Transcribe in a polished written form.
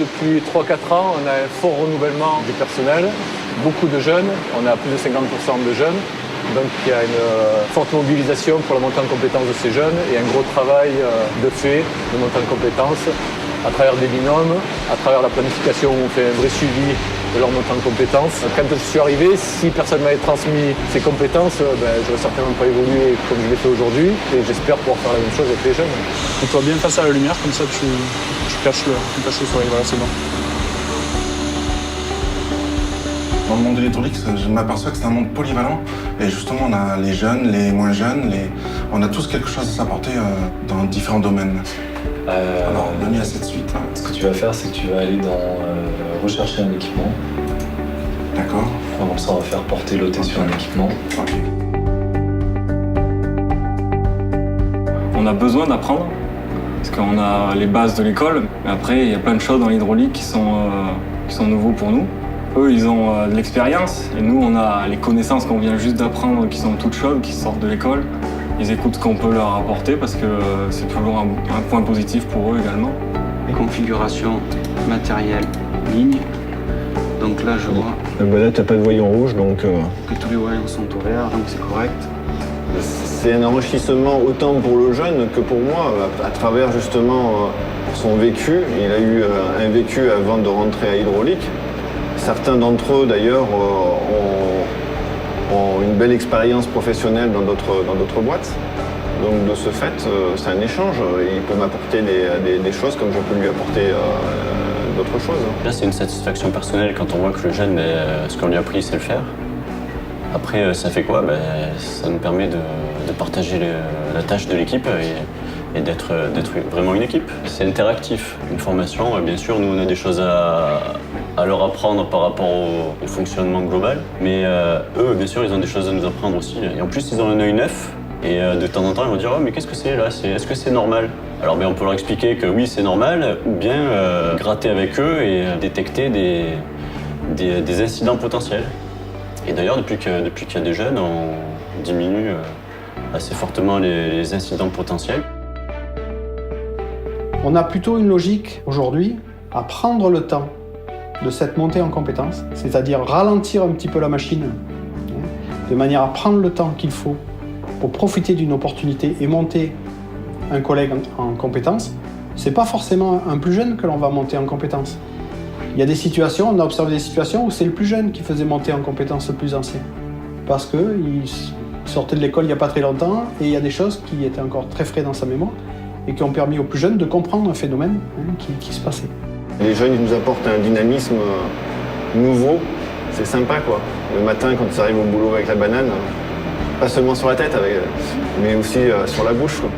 Depuis 3-4 ans, on a un fort renouvellement du personnel, beaucoup de jeunes, on a plus de 50% de jeunes. Donc il y a une forte mobilisation pour la montée en compétence de ces jeunes et un gros travail de fait de montée en compétence à travers des binômes, à travers la planification où on fait un vrai suivi de leur montée en compétence. Quand je suis arrivé, si personne ne m'avait transmis ces compétences, je n'aurais certainement pas évolué comme je l'ai fait aujourd'hui et j'espère pouvoir faire la même chose avec les jeunes. Mets-toi bien face à la lumière, comme ça tu caches le soleil, voilà c'est bon. Dans le monde de l'électronique, je m'aperçois que c'est un monde polyvalent. Et justement, on a les jeunes, les moins jeunes, on a tous quelque chose à s'apporter dans différents domaines. Alors, Denis a cette suite. Ce que tu vas faire, c'est que tu vas aller rechercher un équipement. D'accord. Comme ça, on va faire porter l'OT sur un équipement. Ok. On a besoin d'apprendre, parce qu'on a les bases de l'école, mais après, il y a plein de choses dans l'hydraulique qui sont nouveaux pour nous. Eux, ils ont de l'expérience, et nous, on a les connaissances qu'on vient juste d'apprendre, qui sont toutes chaudes, qui sortent de l'école. Ils écoutent ce qu'on peut leur apporter, parce que c'est toujours un point positif pour eux également. Les configurations matériel, ligne. Donc là, je vois Là, tu n'as pas de voyant rouge, donc... que tous les voyants sont au vert, donc c'est correct. C'est un enrichissement autant pour le jeune que pour moi, à travers justement son vécu. Il a eu un vécu avant de rentrer à hydraulique. Certains d'entre eux, d'ailleurs, ont une belle expérience professionnelle dans d'autres boîtes. Donc de ce fait, c'est un échange. Il peut m'apporter des choses comme je peux lui apporter d'autres choses. Là, c'est une satisfaction personnelle quand on voit que le jeune, ce qu'on lui a appris, il sait le faire. Après, ça fait quoi? Ça nous permet de partager la tâche de l'équipe et d'être vraiment une équipe. C'est interactif. Une formation, bien sûr, nous, on a des choses à leur apprendre par rapport au fonctionnement global. Mais eux, bien sûr, ils ont des choses à nous apprendre aussi. Et en plus, ils ont un œil neuf. Et de temps en temps, ils vont dire « Oh, mais qu'est-ce que c'est là? Est-ce que c'est normal ?» Alors on peut leur expliquer que oui, c'est normal, ou bien gratter avec eux et détecter des incidents potentiels. Et d'ailleurs, depuis qu'il y a des jeunes, on diminue assez fortement les incidents potentiels. On a plutôt une logique aujourd'hui à prendre le temps de cette montée en compétence, c'est-à-dire ralentir un petit peu la machine, de manière à prendre le temps qu'il faut pour profiter d'une opportunité et monter un collègue en compétence. C'est pas forcément un plus jeune que l'on va monter en compétence. Il y a des situations, on a observé des situations où c'est le plus jeune qui faisait monter en compétence le plus ancien. Parce qu'il sortait de l'école il n'y a pas très longtemps et il y a des choses qui étaient encore très frais dans sa mémoire et qui ont permis aux plus jeunes de comprendre un phénomène qui se passait. Les jeunes, ils nous apportent un dynamisme nouveau. C'est sympa, quoi. Le matin, quand ils arrivent au boulot avec la banane, pas seulement sur la tête, mais aussi sur la bouche, quoi.